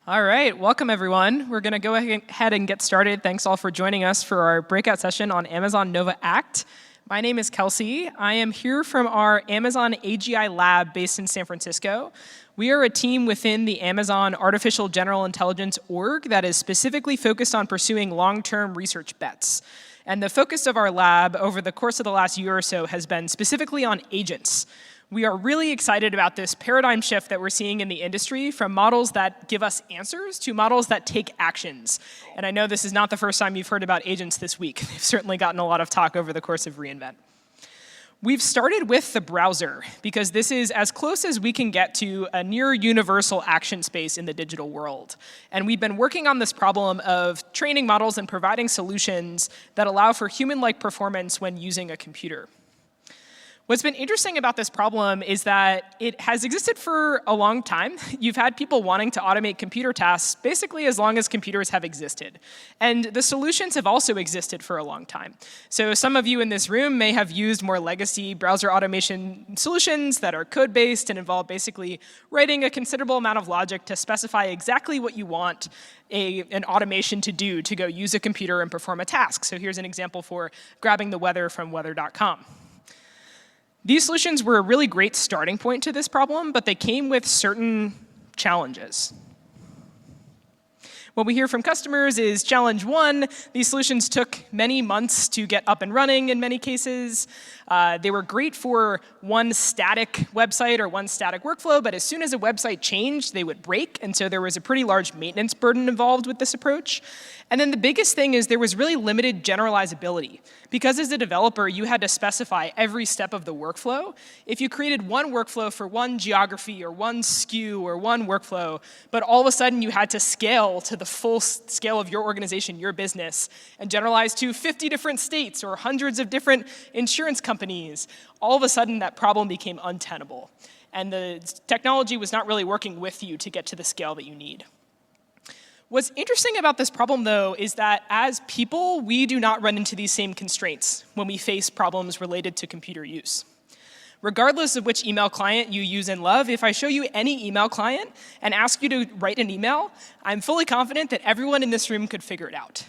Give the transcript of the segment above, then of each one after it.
All right, welcome everyone. We're going to go ahead and get started. Thanks all for joining us for our breakout session on Amazon Nova Act. My name is Kelsey. I am here from our Amazon AGI lab based in San Francisco. We are a team within the Amazon Artificial General Intelligence org that is specifically focused on pursuing long-term research bets. And the focus of our lab over the course of the last year or so has been specifically on agents. We are really excited about this paradigm shift that we're seeing in the industry from models that give us answers to models that take actions. And I know this is not the first time you've heard about agents this week. They've certainly gotten a lot of talk over the course of reInvent. We've started with the browser because this is as close as we can get to a near universal action space in the digital world. And we've been working on this problem of training models and providing solutions that allow for human-like performance when using a computer. What's been interesting about this problem is that it has existed for a long time. You've had people wanting to automate computer tasks basically as long as computers have existed. And the solutions have also existed for a long time. So some of you in this room may have used more legacy browser automation solutions that are code-based and involve basically writing a considerable amount of logic to specify exactly what you want an automation to do to go use a computer and perform a task. So here's an example for grabbing the weather from weather.com. These solutions were a really great starting point to this problem, but they came with certain challenges. What we hear from customers is challenge one, these solutions took many months to get up and running in many cases. They were great for one static website or one static workflow, but as soon as a website changed, they would break, and so there was a pretty large maintenance burden involved with this approach. And then the biggest thing is there was really limited generalizability. Because as a developer, you had to specify every step of the workflow. If you created one workflow for one geography or one SKU or one workflow, but all of a sudden you had to scale to the full scale of your organization, your business, and generalize to 50 different states or hundreds of different insurance companies, all of a sudden that problem became untenable. And the technology was not really working with you to get to the scale that you need. What's interesting about this problem, though, is that as people, we do not run into these same constraints when we face problems related to computer use. Regardless of which email client you use and love, if I show you any email client and ask you to write an email, I'm fully confident that everyone in this room could figure it out.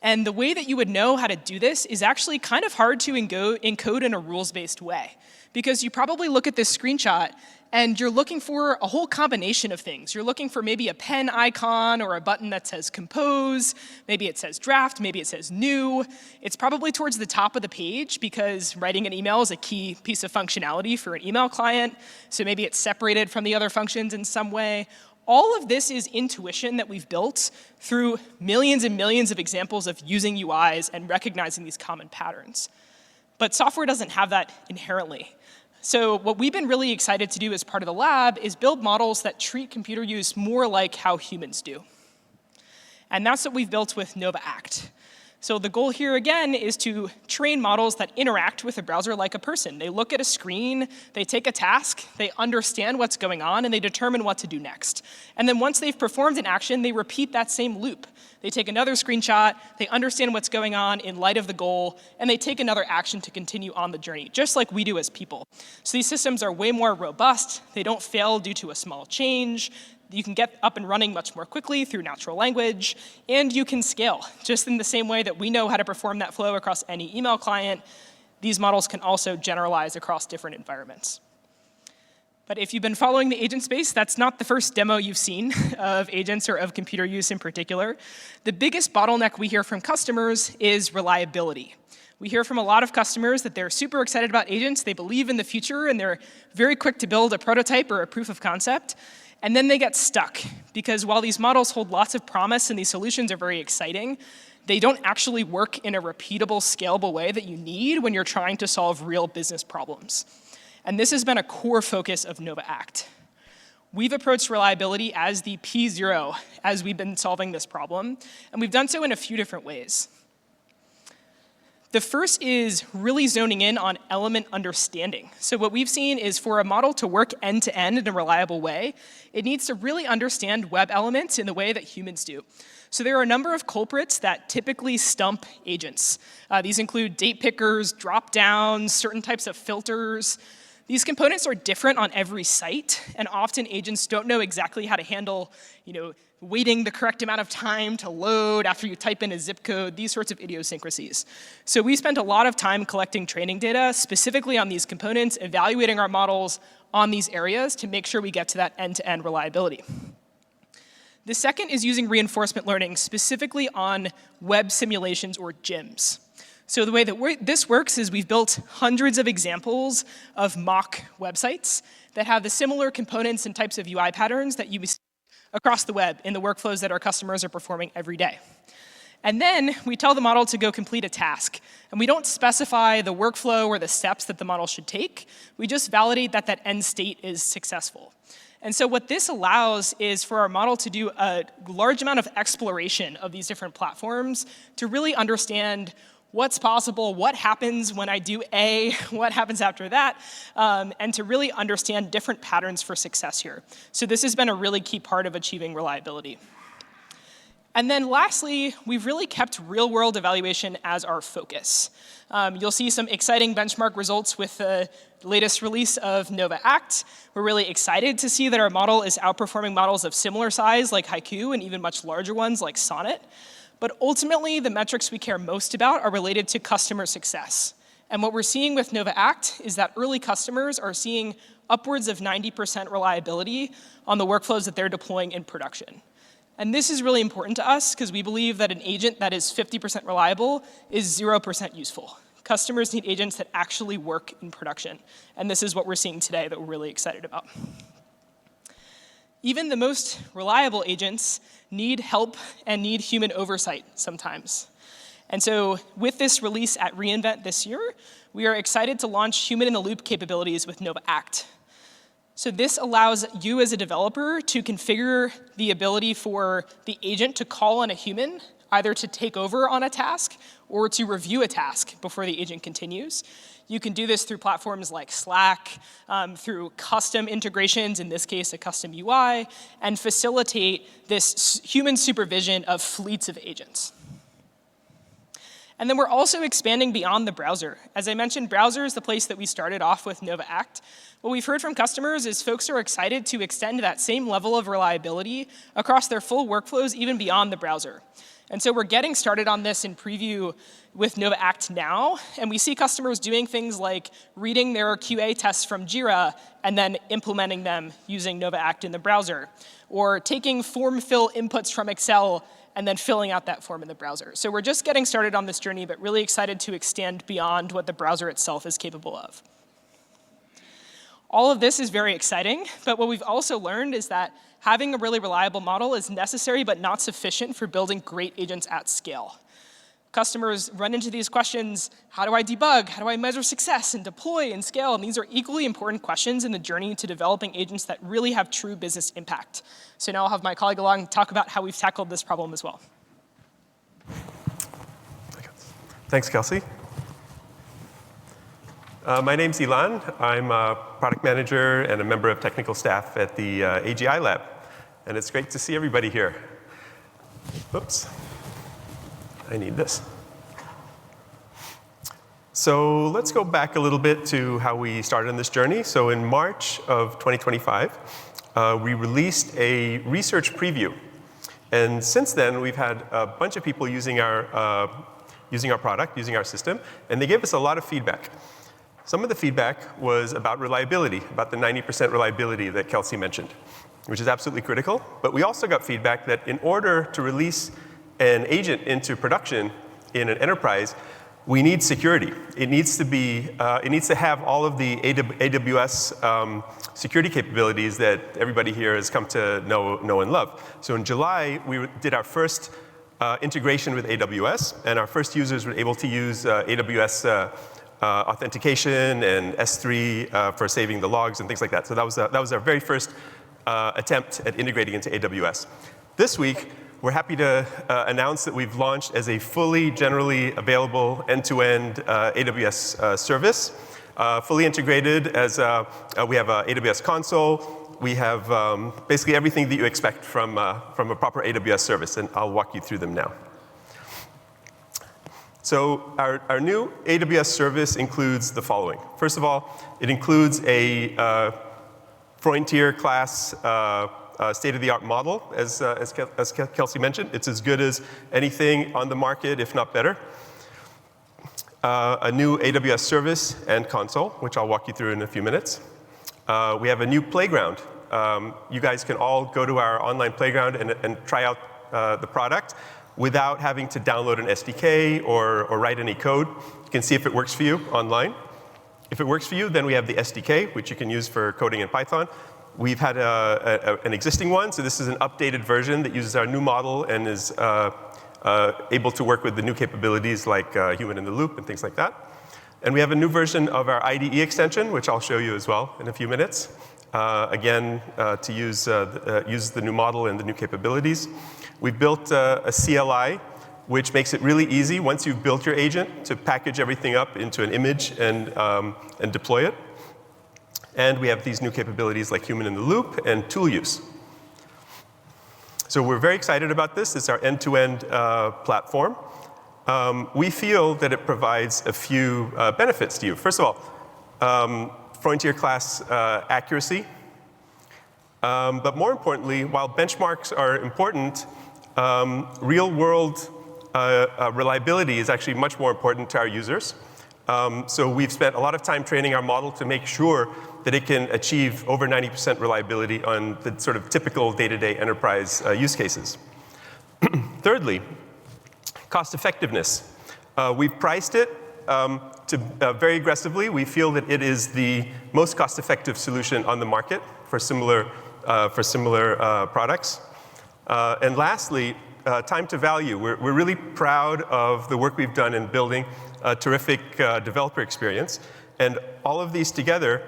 And the way that you would know how to do this is actually kind of hard to encode in a rules-based way. Because you probably look at this screenshot and you're looking for a whole combination of things. You're looking for maybe a pen icon or a button that says compose. Maybe it says draft. Maybe it says new. It's probably towards the top of the page because writing an email is a key piece of functionality for an email client. So maybe it's separated from the other functions in some way. All of this is intuition that we've built through millions and millions of examples of using UIs and recognizing these common patterns. But software doesn't have that inherently. So what we've been really excited to do as part of the lab is build models that treat computer use more like how humans do. And that's what we've built with Nova Act. So the goal here, again, is to train models that interact with a browser like a person. They look at a screen, they take a task, they understand what's going on, and they determine what to do next. And then once they've performed an action, they repeat that same loop. They take another screenshot, they understand what's going on in light of the goal, and they take another action to continue on the journey, just like we do as people. So these systems are way more robust. They don't fail due to a small change. You can get up and running much more quickly through natural language, and you can scale. Just in the same way that we know how to perform that flow across any email client, these models can also generalize across different environments. But if you've been following the agent space, that's not the first demo you've seen of agents or of computer use in particular. The biggest bottleneck we hear from customers is reliability. We hear from a lot of customers that they're super excited about agents, they believe in the future, and they're very quick to build a prototype or a proof of concept. And then they get stuck, because while these models hold lots of promise and these solutions are very exciting, they don't actually work in a repeatable, scalable way that you need when you're trying to solve real business problems. And this has been a core focus of Nova Act. We've approached reliability as the P0 as we've been solving this problem, and we've done so in a few different ways. The first is really zoning in on element understanding. So what we've seen is for a model to work end-to-end in a reliable way, it needs to really understand web elements in the way that humans do. So there are a number of culprits that typically stump agents. These include date pickers, drop-downs, certain types of filters. These components are different on every site, and often agents don't know exactly how to handle, waiting the correct amount of time to load after you type in a zip code, these sorts of idiosyncrasies. So we spent a lot of time collecting training data specifically on these components, evaluating our models on these areas to make sure we get to that end-to-end reliability. The second is using reinforcement learning specifically on web simulations or GIMs. So the way that this works is we've built hundreds of examples of mock websites that have the similar components and types of UI patterns that you see across the web in the workflows that our customers are performing every day. And then we tell the model to go complete a task. And we don't specify the workflow or the steps that the model should take. We just validate that that end state is successful. And so what this allows is for our model to do a large amount of exploration of these different platforms to really understand what's possible, what happens when I do A, what happens after that, and to really understand different patterns for success here. So this has been a really key part of achieving reliability. And then lastly, we've really kept real-world evaluation as our focus. You'll see some exciting benchmark results with the latest release of Nova Act. We're really excited to see that our model is outperforming models of similar size like Haiku and even much larger ones like Sonnet. But ultimately, the metrics we care most about are related to customer success. And what we're seeing with Nova Act is that early customers are seeing upwards of 90% reliability on the workflows that they're deploying in production. And this is really important to us because we believe that an agent that is 50% reliable is 0% useful. Customers need agents that actually work in production. And this is what we're seeing today that we're really excited about. Even the most reliable agents need help and need human oversight sometimes. And so with this release at re:Invent this year, we are excited to launch human-in-the-loop capabilities with Nova Act. So this allows you as a developer to configure the ability for the agent to call on a human, either to take over on a task or to review a task before the agent continues. You can do this through platforms like Slack, through custom integrations, in this case a custom UI, and facilitate this human supervision of fleets of agents. And then we're also expanding beyond the browser. As I mentioned, browser is the place that we started off with Nova Act. What we've heard from customers is folks are excited to extend that same level of reliability across their full workflows, even beyond the browser. And so we're getting started on this in preview with Nova Act now, and we see customers doing things like reading their QA tests from Jira and then implementing them using Nova Act in the browser, or taking form fill inputs from Excel and then filling out that form in the browser. So we're just getting started on this journey, but really excited to extend beyond what the browser itself is capable of. All of this is very exciting, but what we've also learned is that having a really reliable model is necessary but not sufficient for building great agents at scale. Customers run into these questions: how do I debug? How do I measure success and deploy and scale? And these are equally important questions in the journey to developing agents that really have true business impact. So now I'll have my colleague along talk about how we've tackled this problem as well. Thanks, Kelsey. My name's Ilan. I'm a product manager and a member of technical staff at the AGI lab. And it's great to see everybody here. Oops. I need this. So let's go back a little bit to how we started on this journey. So in March of 2025, we released a research preview. And since then, we've had a bunch of people using our product, using our system, and they gave us a lot of feedback. Some of the feedback was about reliability, about the 90% reliability that Kelsey mentioned, which is absolutely critical. But we also got feedback that in order to release an agent into production in an enterprise, we need security. It needs to have all of the AWS security capabilities that everybody here has come to know and love. So in July, we did our first integration with AWS, and our first users were able to use AWS authentication and S3 for saving the logs and things like that. So that was our very first attempt at integrating into AWS. This week, we're happy to announce that we've launched as a fully generally available end-to-end AWS service, fully integrated as we have an AWS console. We have basically everything that you expect from a proper AWS service, and I'll walk you through them now. So our new AWS service includes the following. First of all, it includes a Frontier class state-of-the-art model, as Kelsey mentioned. It's as good as anything on the market, if not better. A new AWS service and console, which I'll walk you through in a few minutes. We have a new playground. You guys can all go to our online playground and try out the product without having to download an SDK or write any code. You can see if it works for you online. If it works for you, then we have the SDK, which you can use for coding in Python. We've had an existing one, so this is an updated version that uses our new model and is able to work with the new capabilities like human in the loop and things like that. And we have a new version of our IDE extension, which I'll show you as well in a few minutes. Again, to use the new model and the new capabilities. We've built a CLI, which makes it really easy, once you've built your agent, to package everything up into an image and deploy it. And we have these new capabilities like human in the loop and tool use. So we're very excited about this. It's our end-to-end platform. We feel that it provides a few benefits to you. First of all, Frontier class accuracy. But more importantly, while benchmarks are important, real-world reliability is actually much more important to our users. So we've spent a lot of time training our model to make sure that it can achieve over 90% reliability on the sort of typical day-to-day enterprise use cases. Thirdly, cost effectiveness. We've priced it very aggressively. We feel that it is the most cost-effective solution on the market for similar products. And lastly, time to value. We're really proud of the work we've done in building a terrific developer experience. And all of these together,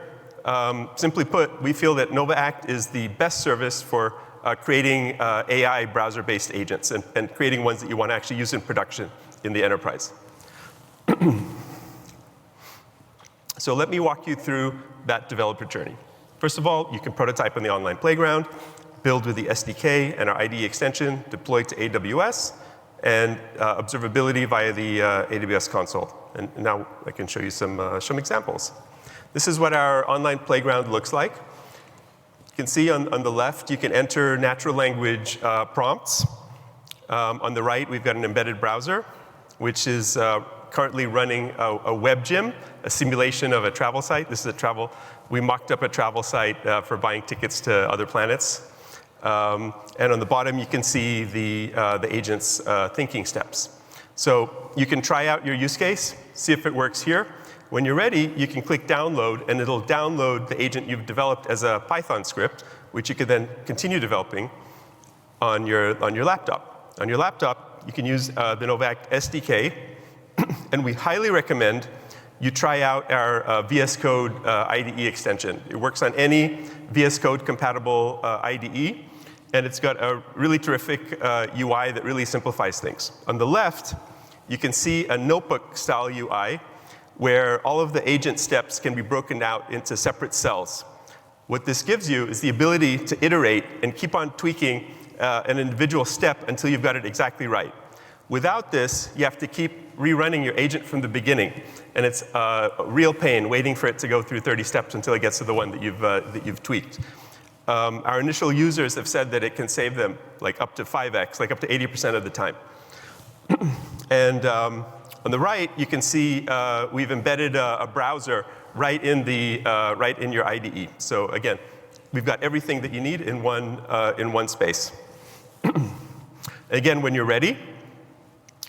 simply put, we feel that Nova Act is the best service for creating AI browser-based agents and creating ones that you want to actually use in production in the enterprise. So let me walk you through that developer journey. First of all, you can prototype on the online playground, build with the SDK and our IDE extension, deploy to AWS, and observability via the AWS console. And now I can show you some examples. This is what our online playground looks like. You can see on the left, you can enter natural language prompts. On the right, we've got an embedded browser, which is currently running a web gym, a simulation of a travel site. This is we mocked up a travel site for buying tickets to other planets. And on the bottom, you can see the agent's thinking steps. So you can try out your use case, see if it works here. When you're ready, you can click download, and it'll download the agent you've developed as a Python script, which you could then continue developing on your laptop. On your laptop, you can use the Nova Act SDK, and we highly recommend you try out our VS Code IDE extension. It works on any VS Code compatible IDE, and it's got a really terrific UI that really simplifies things. On the left, you can see a notebook-style UI where all of the agent steps can be broken out into separate cells. What this gives you is the ability to iterate and keep on tweaking an individual step until you've got it exactly right. Without this, you have to keep rerunning your agent from the beginning, and it's a real pain waiting for it to go through 30 steps until it gets to the one that you've tweaked. Our initial users have said that it can save them like up to 5x, like up to 80% of the time. And on the right, you can see we've embedded a browser right in your IDE. So again, we've got everything that you need in one space. Again, when you're ready,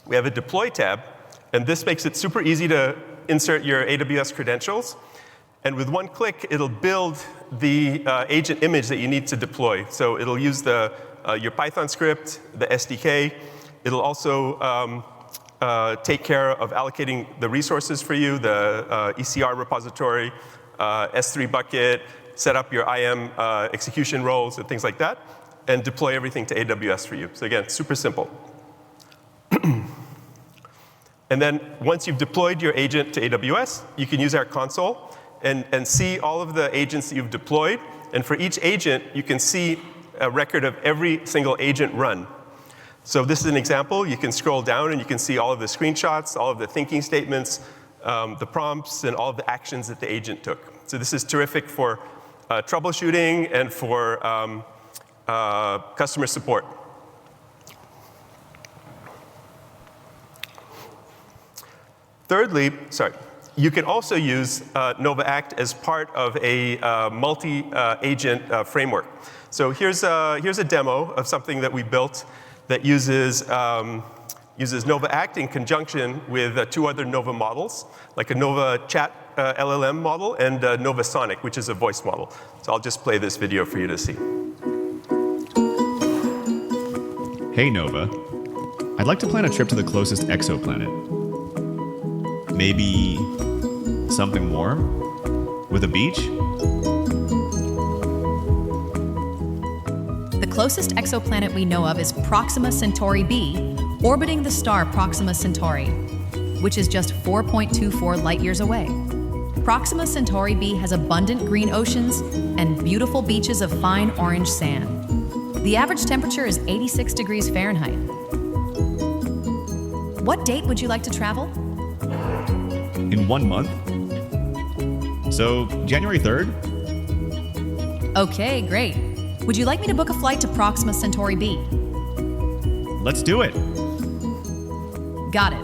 we have a deploy tab, and this makes it super easy to insert your AWS credentials. And with one click, it'll build the agent image that you need to deploy. So it'll use your Python script, the SDK. It'll also take care of allocating the resources for you, the ECR repository, S3 bucket, set up your IAM execution roles and things like that, and deploy everything to AWS for you. So again, super simple. And then once you've deployed your agent to AWS, you can use our console and see all of the agents that you've deployed. And for each agent, you can see a record of every single agent run. So this is an example. You can scroll down and you can see all of the screenshots, all of the thinking statements, the prompts, and all of the actions that the agent took. So this is terrific for troubleshooting and for customer support. Thirdly, you can also use NovaAct as part of a multi-agent framework. So here's a demo of something that we built that uses NovaAct in conjunction with 2 other Nova models, like a Nova Chat LLM model and Nova Sonic, which is a voice model. So I'll just play this video for you to see. Hey Nova, I'd like to plan a trip to the closest exoplanet. Maybe something warm? With a beach? The closest exoplanet we know of is Proxima Centauri b, orbiting the star Proxima Centauri, which is just 4.24 light-years away. Proxima Centauri b has abundant green oceans and beautiful beaches of fine orange sand. The average temperature is 86 degrees Fahrenheit. What date would you like to travel? In 1 month? So, January 3rd? Okay, great. Would you like me to book a flight to Proxima Centauri b? Let's do it. Got it.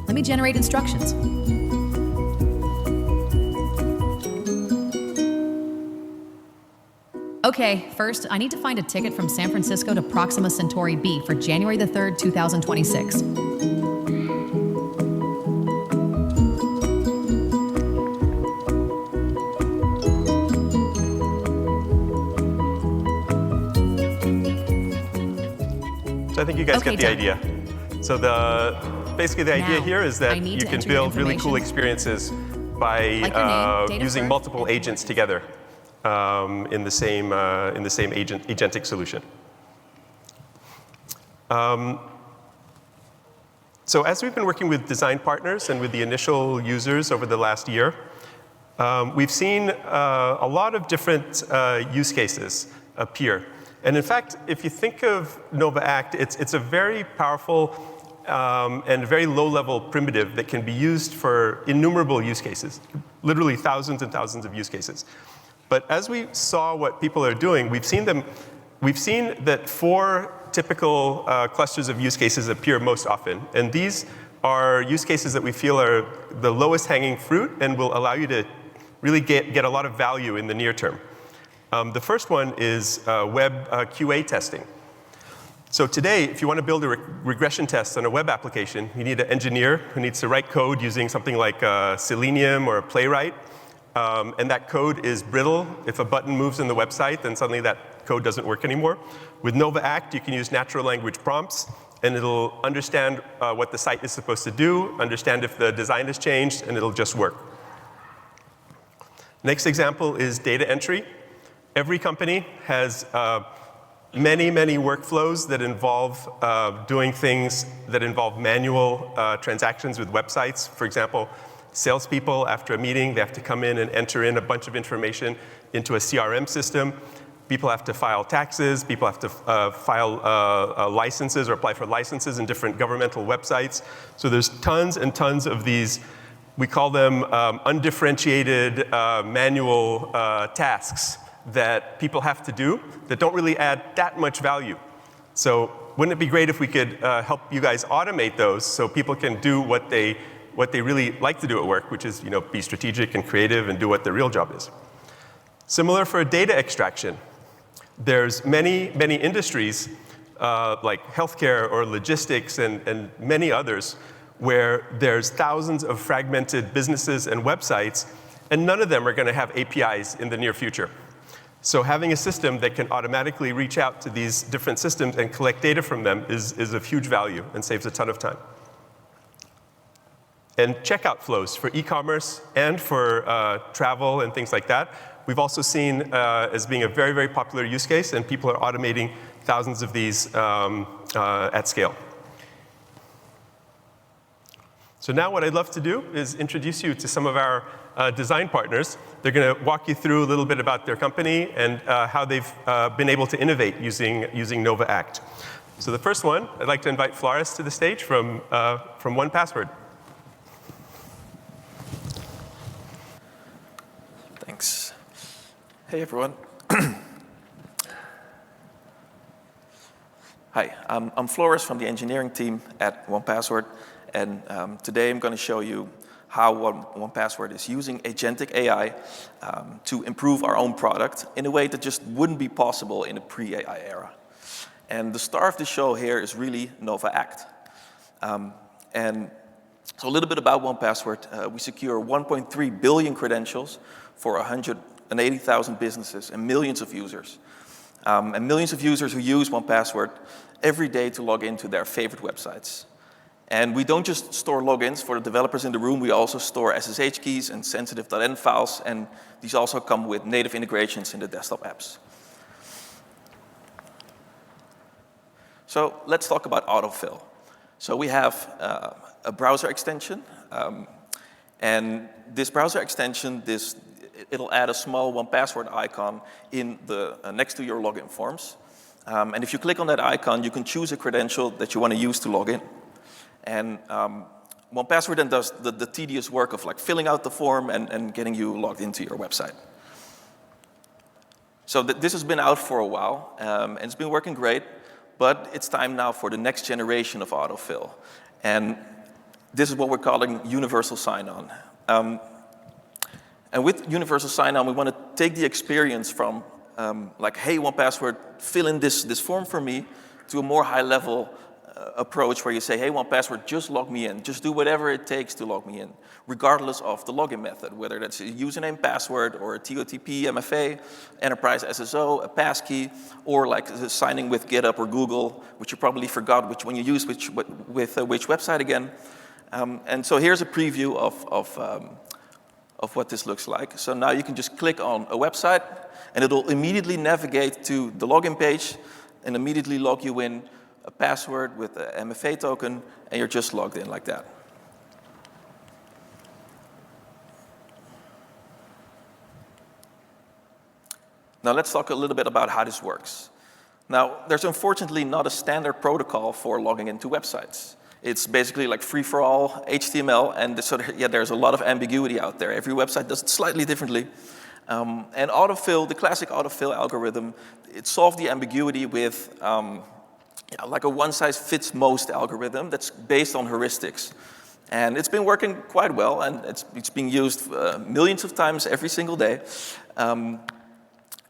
Let me generate instructions. Okay, first, I need to find a ticket from San Francisco to Proxima Centauri b for January the 3rd, 2026. So I think you guys Okay, get the done. idea. So basically the idea Now, here is I that need you to can enter your build really cool information. experiences by Like your name, date of using birth, multiple and agents together in the same agentic solution. So as we've been working with design partners and with the initial users over the last year, we've seen a lot of different use cases appear. And in fact, if you think of NovaAct, it's a very powerful and very low-level primitive that can be used for innumerable use cases, literally thousands and thousands of use cases. But as we saw what people are doing, we've seen that 4 typical clusters of use cases appear most often. And these are use cases that we feel are the lowest hanging fruit and will allow you to really get a lot of value in the near term. The first one is web QA testing. So today, if you want to build a regression test on a web application, you need an engineer who needs to write code using something like Selenium or Playwright. And that code is brittle. If a button moves in the website, then suddenly that code doesn't work anymore. With NovaAct, you can use natural language prompts, and it'll understand what the site is supposed to do, understand if the design has changed, and it'll just work. Next example is data entry. Every company has many, many workflows that involve doing things that involve manual transactions with websites. For example, salespeople, after a meeting, they have to come in and enter in a bunch of information into a CRM system. People have to file taxes. People have to file licenses or apply for licenses in different governmental websites. So there's tons and tons of these, we call them undifferentiated manual tasks that people have to do that don't really add that much value. So wouldn't it be great if we could help you guys automate those so people can do what they really like to do at work, which is be strategic and creative and do what their real job is. Similar for data extraction. There's many, many industries like healthcare or logistics and many others where there's thousands of fragmented businesses and websites, and none of them are going to have APIs in the near future. So having a system that can automatically reach out to these different systems and collect data from them is of huge value and saves a ton of time. And checkout flows for e-commerce and for travel and things like that, we've also seen as being a very, very popular use case, and people are automating thousands of these at scale. So now what I'd love to do is introduce you to some of our design partners. They're going to walk you through a little bit about their company and how they've been able to innovate using NovaAct. So the first one, I'd like to invite Floris to the stage from 1Password. Thanks. Hey, everyone. Hi, I'm Floris from the engineering team at 1Password, and today I'm going to show you how 1Password is using agentic AI to improve our own product in a way that just wouldn't be possible in a pre-AI era. And the star of the show here is really Nova Act. And so a little bit about 1Password. We secure 1.3 billion credentials for 180,000 businesses and millions of users. And millions of users who use 1Password every day to log into their favorite websites. And we don't just store logins for the developers in the room, we also store SSH keys and sensitive.env files, and these also come with native integrations in the desktop apps. So let's talk about autofill. So we have a browser extension, and this browser extension, it'll add a small 1Password icon in the next to your login forms. And if you click on that icon, you can choose a credential that you want to use to log in. And 1Password then does the tedious work of like filling out the form and getting you logged into your website. So this has been out for a while, and it's been working great, but it's time now for the next generation of autofill. And this is what we're calling universal sign-on. And with universal sign-on, we want to take the experience from like, hey, 1Password, fill in this form for me, to a more high-level approach where you say, hey, 1Password, just log me in. Just do whatever it takes to log me in, regardless of the login method, whether that's a username, password, or a TOTP, MFA, enterprise SSO, a passkey, or like signing with GitHub or Google, which you probably forgot which one you use with which website again. And so here's a preview of what this looks like. So now you can just click on a website, and it'll immediately navigate to the login page and immediately log you in a password with an MFA token, and you're just logged in like that. Now let's talk a little bit about how this works. Now, there's unfortunately not a standard protocol for logging into websites. It's basically like free-for-all HTML, and so there's a lot of ambiguity out there. Every website does it slightly differently. And autofill, the classic autofill algorithm, it solved the ambiguity with like a one-size-fits-most algorithm that's based on heuristics. And it's been working quite well, and it's being used millions of times every single day.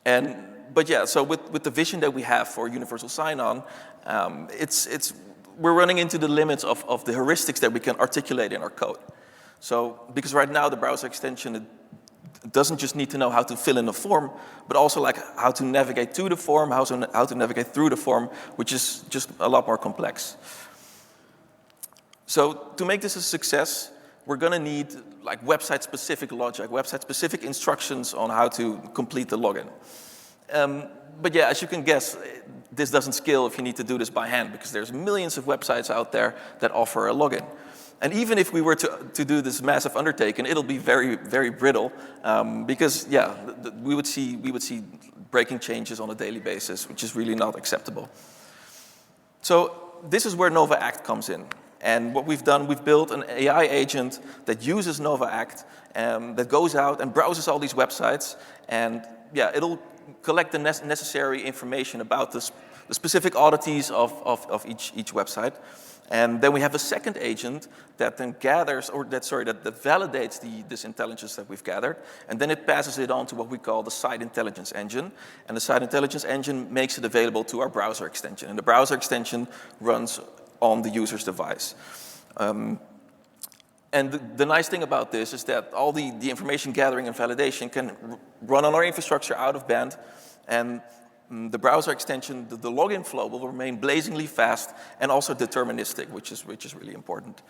But yeah, so with the vision that we have for universal sign-on, we're running into the limits of the heuristics that we can articulate in our code. So, because right now the browser extension, it doesn't just need to know how to fill in a form, but also like how to navigate to the form, how to navigate through the form, which is just a lot more complex. So to make this a success, we're going to need like website-specific logic, website-specific instructions on how to complete the login. But yeah, as you can guess, this doesn't scale if you need to do this by hand, because there's millions of websites out there that offer a login. And even if we were to do this massive undertaking, it'll be very, very brittle, because yeah, we would see breaking changes on a daily basis, which is really not acceptable. So this is where Nova Act comes in. And what we've done, we've built an AI agent that uses Nova Act, that goes out and browses all these websites, and yeah, it'll collect the necessary information about the specific oddities of each website. And then we have a second agent that then gathers, that validates this intelligence that we've gathered, and then it passes it on to what we call the site intelligence engine. And the site intelligence engine makes it available to our browser extension. And the browser extension runs on the user's device. And the nice thing about this is that all the information gathering and validation can run on our infrastructure out of band, and the browser extension, the login flow will remain blazingly fast and also deterministic, which is really important.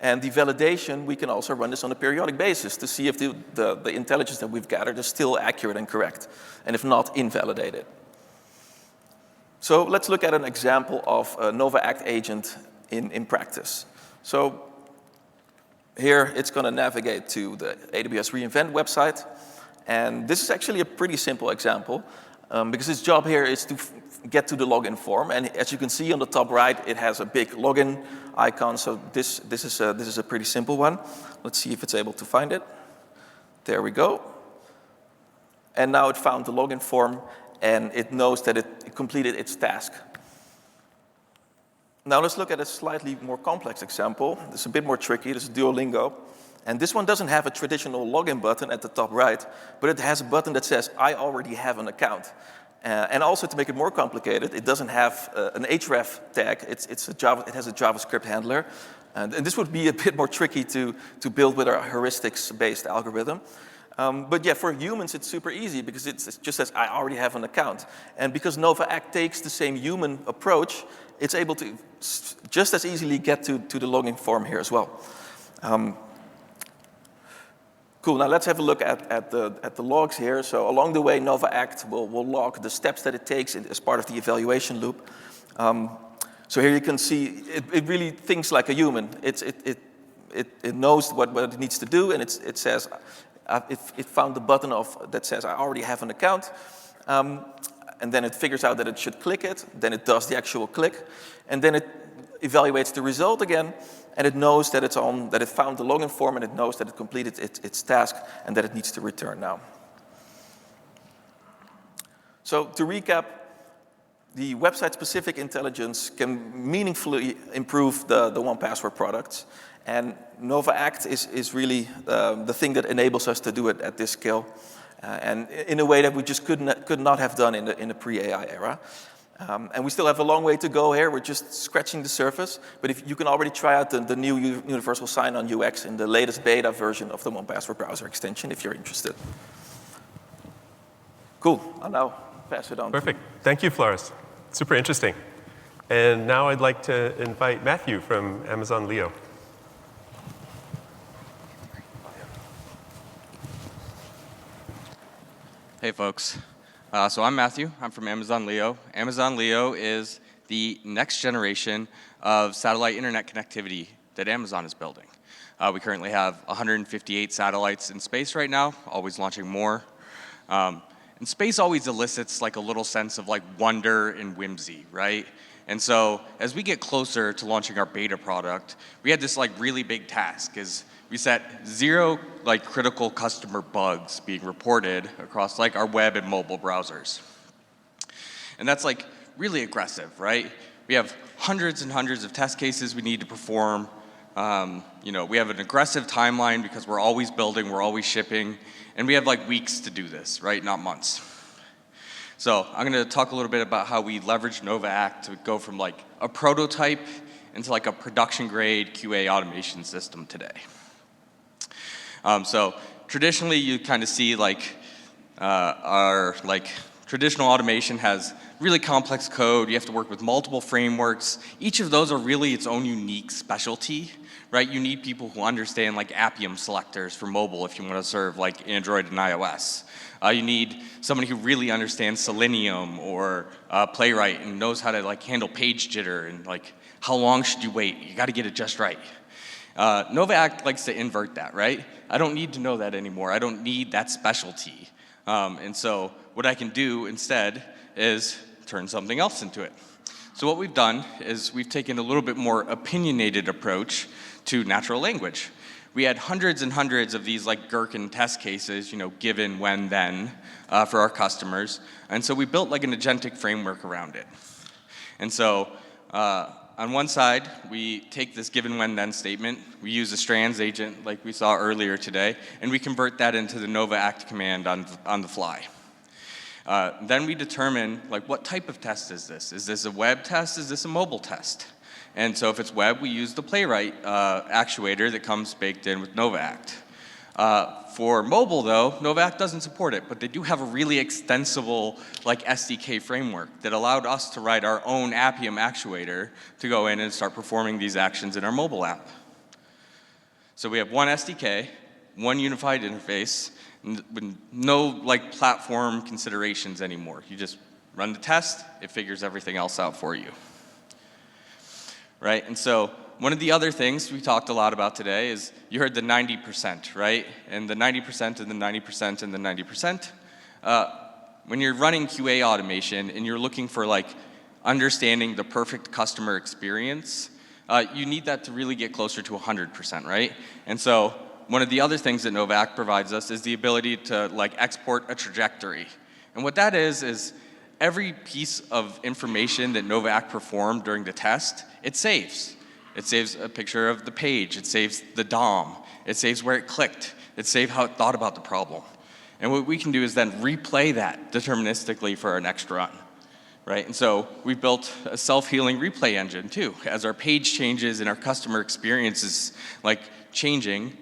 And the validation, we can also run this on a periodic basis to see if the intelligence that we've gathered is still accurate and correct, and if not, invalidate it. So let's look at an example of a Nova Act agent in practice. So here, it's going to navigate to the AWS reInvent website. And this is actually a pretty simple example, because its job here is to get to the login form. And as you can see on the top right, it has a big login icon. So this is a pretty simple one. Let's see if it's able to find it. There we go. And now it found the login form, and it knows that it completed its task. Now let's look at a slightly more complex example. This is a bit more tricky. This is Duolingo. And this one doesn't have a traditional login button at the top right, but it has a button that says, I already have an account. And also, to make it more complicated, it doesn't have an href tag. It has a JavaScript handler. And this would be a bit more tricky to build with our heuristics-based algorithm. But yeah, for humans, it's super easy because it just says, I already have an account. And because NovaAct takes the same human approach, it's able to just as easily get to the login form here as well. Cool, now let's have a look at the logs here. So along the way, NovaAct will log the steps that it takes as part of the evaluation loop. So here you can see it really thinks like a human. It knows what it needs to do, and it says, it found the button that says, I already have an account. And then it figures out that it should click it. Then it does the actual click. And then it evaluates the result again. And it knows that that it found the login form, and it knows that it completed its task and that it needs to return now. So to recap, the website-specific intelligence can meaningfully improve the 1Password products. And NovaAct is really the thing that enables us to do it at this scale, and in a way that we just could not have done in the pre-AI era. And we still have a long way to go here. We're just scratching the surface. But if you can already try out the new universal sign-on UX in the latest beta version of the 1Password browser extension if you're interested. Cool. I'll now pass it on. Perfect. Thank you, Floris. Super interesting. And now I'd like to invite Matthew from Amazon Leo. Hey, folks. So I'm Matthew. I'm from Amazon Leo. Amazon Leo is the next generation of satellite internet connectivity that Amazon is building. We currently have 158 satellites in space right now, always launching more. And space always elicits like a little sense of like wonder and whimsy, right? And so as we get closer to launching our beta product, we had this like really big task is we set 0 like critical customer bugs being reported across like our web and mobile browsers. And that's like really aggressive, right? We have hundreds and hundreds of test cases we need to perform. We have an aggressive timeline because we're always building, we're always shipping, and we have like weeks to do this, right? Not months. So I'm gonna talk a little bit about how we leverage NovaAct to go from like a prototype into like a production grade QA automation system today. So traditionally you kind of see like our like traditional automation has really complex code. You have to work with multiple frameworks. Each of those are really its own unique specialty, right? You need people who understand like Appium selectors for mobile if you want to serve like Android and iOS. You need somebody who really understands Selenium or Playwright and knows how to like handle page jitter and like how long should you wait? You got to get it just right. NovaAct likes to invert that, right? I don't need to know that anymore. I don't need that specialty. And so what I can do instead is turn something else into it. So what we've done is we've taken a little bit more opinionated approach to natural language. We had hundreds and hundreds of these like gherkin test cases, given, when, then, for our customers. And so we built like an agentic framework around it. And so on one side, we take this given, when, then statement. We use a strands agent like we saw earlier today, and we convert that into the NovaAct command on the fly. Then we determine like what type of test is this? Is this a web test? Is this a mobile test? And so if it's web, we use the Playwright actuator that comes baked in with NovaAct. For mobile, though, NovaAct doesn't support it, but they do have a really extensible like SDK framework that allowed us to write our own Appium actuator to go in and start performing these actions in our mobile app. So we have one SDK, one unified interface, with no like platform considerations anymore. You just run the test, it figures everything else out for you. Right? And so one of the other things we talked a lot about today is you heard the 90%, right? And the 90% and the 90% and the 90%. when you're running QA automation and you're looking for like understanding the perfect customer experience, you need that to really get closer to 100%, right? And so one of the other things that Nova provides us is the ability to like export a trajectory. And what that is every piece of information that Nova performed during the test, it saves. It saves a picture of the page, it saves the DOM, it saves where it clicked, it saves how it thought about the problem. And what we can do is then replay that deterministically for our next run, right? And so we've built a self-healing replay engine too. As our page changes and our customer experience is like changing,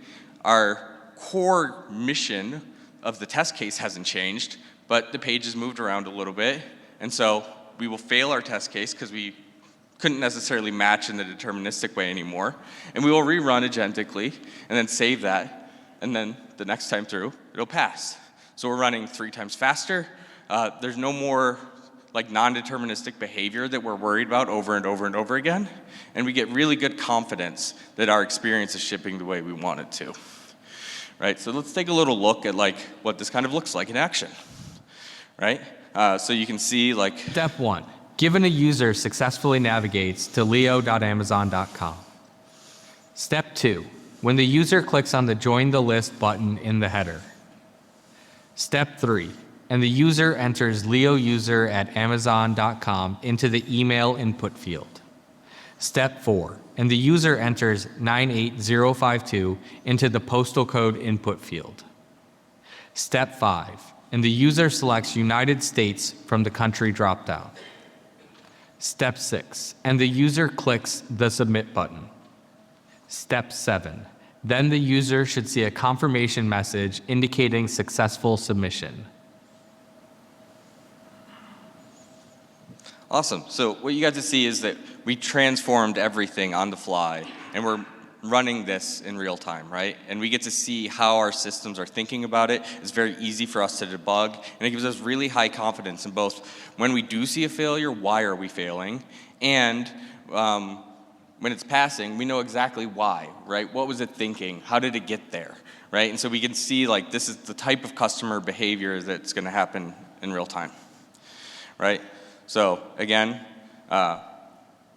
our core mission of the test case hasn't changed, but the page has moved around a little bit. And so we will fail our test case because we couldn't necessarily match in the deterministic way anymore. And we will rerun agentically and then save that. And then the next time through, it'll pass. So we're running 3 times faster. There's no more like non-deterministic behavior that we're worried about over and over and over again. And we get really good confidence that our experience is shipping the way we want it to. Right? So let's take a little look at like what this kind of looks like in action. Right? So you can see like Step 1. Given a user successfully navigates to leo.amazon.com. Step 2. When the user clicks on the Join the List button in the header. Step 3. And the user enters leouser@amazon.com into the email input field. Step 4. And the user enters 98052 into the postal code input field. Step 5. And the user selects United States from the country dropdown. Step 6. And the user clicks the Submit button. Step 7. Then the user should see a confirmation message indicating successful submission. Awesome. So what you got to see is that we transformed everything on the fly, and we're running this in real time, right? And we get to see how our systems are thinking about it. It's very easy for us to debug, and it gives us really high confidence in both when we do see a failure, why are we failing, and when it's passing, we know exactly why, right? What was it thinking? How did it get there, right? And so we can see like this is the type of customer behavior that's going to happen in real time, right? So again,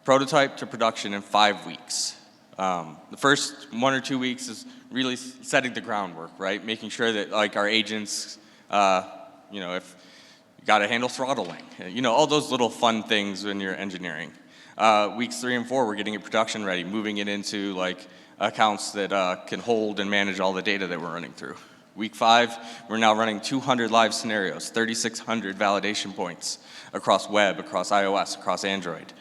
prototype to production in 5 weeks. The first 1 or 2 weeks is really setting the groundwork, right? Making sure that like our agents, if you got to handle throttling, all those little fun things when you're engineering. Weeks 3 and 4, we're getting it production ready, moving it into like accounts that can hold and manage all the data that we're running through. Week 5, we're now running 200 live scenarios, 3,600 validation points across web, across iOS, across Android.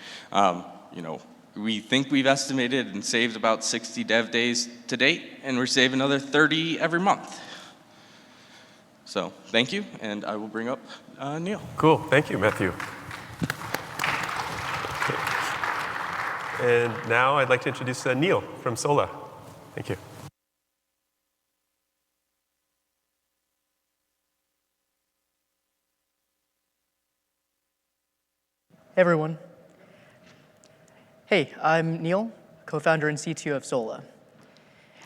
We think we've estimated and saved about 60 dev days to date, and we're saving another 30 every month. So thank you, and I will bring up Neil. Cool. Thank you, Matthew. And now I'd like to introduce Neil from Sola. Thank you. Hey everyone. Hey, I'm Neil, co-founder and CTO of Sola.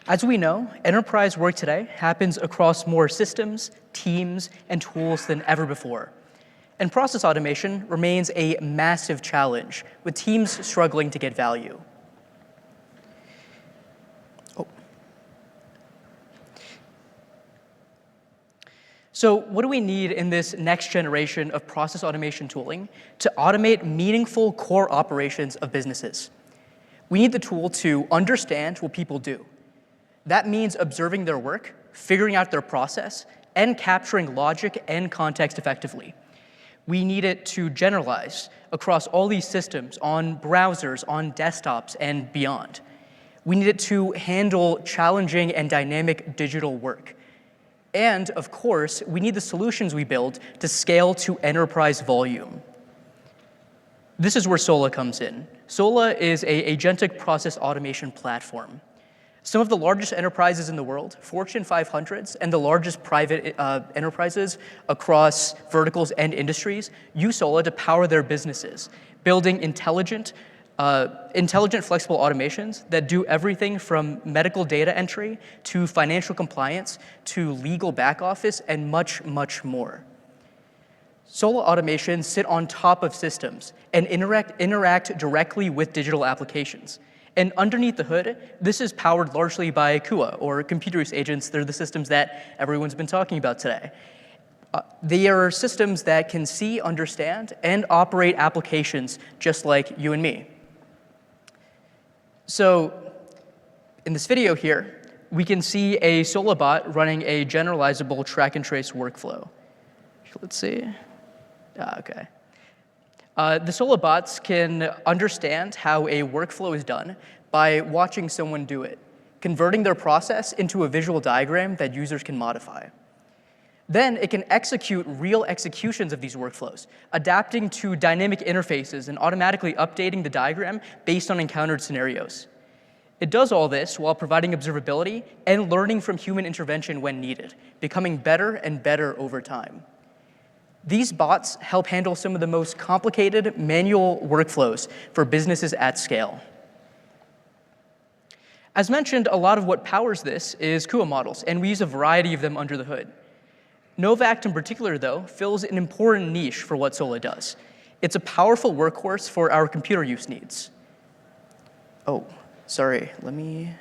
As we know, enterprise work today happens across more systems, teams, and tools than ever before. And process automation remains a massive challenge, with teams struggling to get value. So what do we need in this next generation of process automation tooling to automate meaningful core operations of businesses? We need the tool to understand what people do. That means observing their work, figuring out their process, and capturing logic and context effectively. We need it to generalize across all these systems, on browsers, on desktops, and beyond. We need it to handle challenging and dynamic digital work. And, of course, we need the solutions we build to scale to enterprise volume. This is where Sola comes in. Sola is an agentic process automation platform. Some of the largest enterprises in the world, Fortune 500s, and the largest private enterprises across verticals and industries use Sola to power their businesses, building intelligent, flexible automations that do everything from medical data entry to financial compliance to legal back office and much, much more. Sola automations sit on top of systems and interact directly with digital applications. And underneath the hood, this is powered largely by CUA, or computer use agents. They're the systems that everyone's been talking about today. They are systems that can see, understand, and operate applications just like you and me. So in this video here, we can see a Sola bot running a generalizable track and trace workflow. Let's see. Okay. The Sola bots can understand how a workflow is done by watching someone do it, converting their process into a visual diagram that users can modify. Then it can execute real executions of these workflows, adapting to dynamic interfaces and automatically updating the diagram based on encountered scenarios. It does all this while providing observability and learning from human intervention when needed, becoming better and better over time. These bots help handle some of the most complicated manual workflows for businesses at scale. As mentioned, a lot of what powers this is CUA models, and we use a variety of them under the hood. Novact in particular, though, fills an important niche for what Sola does. It's a powerful workhorse for our computer use needs. Oh, sorry, let me,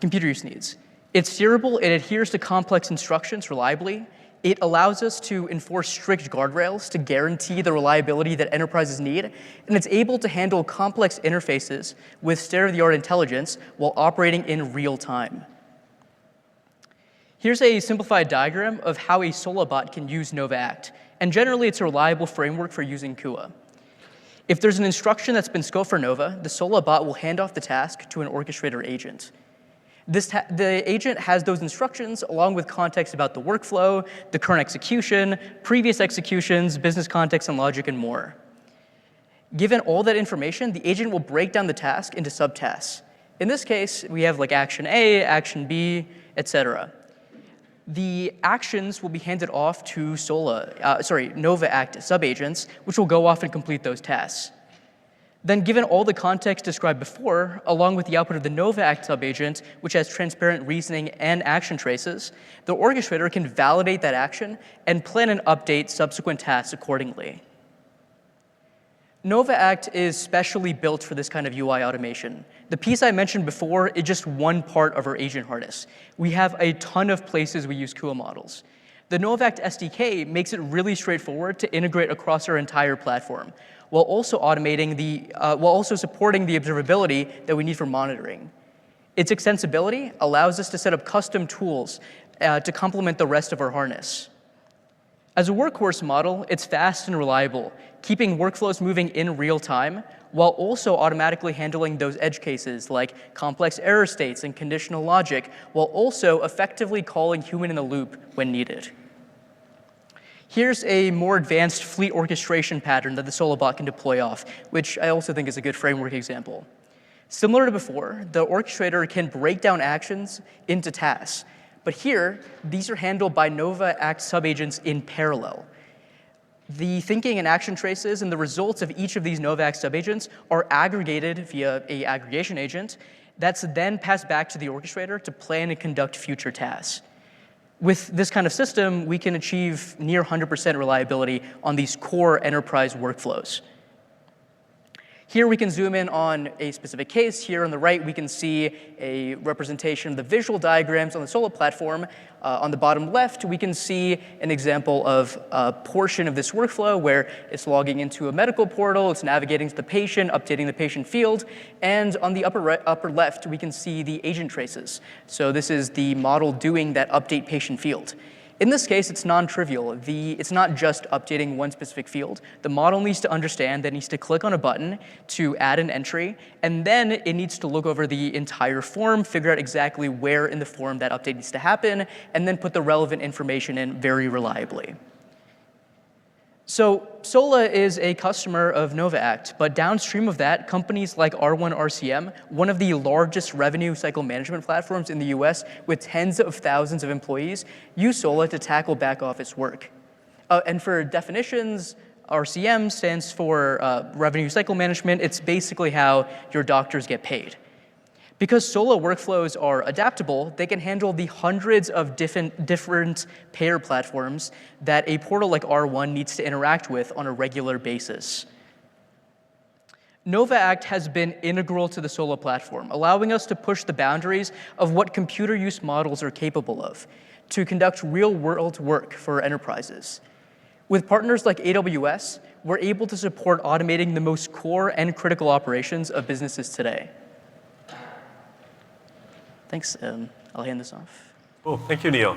computer use needs. It's steerable, it adheres to complex instructions reliably. It allows us to enforce strict guardrails to guarantee the reliability that enterprises need, and it's able to handle complex interfaces with state-of-the-art intelligence while operating in real time. Here's a simplified diagram of how a Sola bot can use Novact, and generally it's a reliable framework for using CUA. If there's an instruction that's been scoped for Nova, the Sola bot will hand off the task to an orchestrator agent. The agent has those instructions along with context about the workflow, the current execution, previous executions, business context and logic, and more. Given all that information, the agent will break down the task into subtasks. In this case, we have like action A, action B, etc. The actions will be handed off to Novact subagents, which will go off and complete those tasks. Then given all the context described before, along with the output of the Novact subagent, which has transparent reasoning and action traces, the orchestrator can validate that action and plan and update subsequent tasks accordingly. Novact is specially built for this kind of UI automation. The piece I mentioned before is just one part of our agent harness. We have a ton of places we use CUA models. The Novact SDK makes it really straightforward to integrate across our entire platform, while also supporting the observability that we need for monitoring. Its extensibility allows us to set up custom tools to complement the rest of our harness. As a workhorse model, it's fast and reliable, keeping workflows moving in real time, while also automatically handling those edge cases like complex error states and conditional logic, while also effectively calling human in the loop when needed. Here's a more advanced fleet orchestration pattern that the Sola bot can deploy off, which I also think is a good framework example. Similar to before, the orchestrator can break down actions into tasks. But here, these are handled by Novact subagents in parallel. The thinking and action traces and the results of each of these Novact subagents are aggregated via an aggregation agent that's then passed back to the orchestrator to plan and conduct future tasks. With this kind of system, we can achieve near 100% reliability on these core enterprise workflows. Here we can zoom in on a specific case. Here on the right, we can see a representation of the visual diagrams on the Sola platform. On the bottom left, we can see an example of a portion of this workflow where it's logging into a medical portal, it's navigating to the patient, updating the patient field, and on the upper left, we can see the agent traces. So this is the model doing that update patient field. In this case, it's non-trivial. It's not just updating one specific field. The model needs to understand that it needs to click on a button to add an entry, and then it needs to look over the entire form, figure out exactly where in the form that update needs to happen, and then put the relevant information in very reliably. So Sola is a customer of Novact, but downstream of that, companies like R1 RCM, one of the largest revenue cycle management platforms in the US with tens of thousands of employees, use Sola to tackle back office work. And for definitions, RCM stands for revenue cycle management. It's basically how your doctors get paid. Because Solo workflows are adaptable, they can handle the hundreds of different payer platforms that a portal like R1 needs to interact with on a regular basis. Nova Act has been integral to the Solo platform, allowing us to push the boundaries of what computer use models are capable of, to conduct real-world work for enterprises. With partners like AWS, we're able to support automating the most core and critical operations of businesses today. Thanks. I'll hand this off. Cool. Thank you, Neil.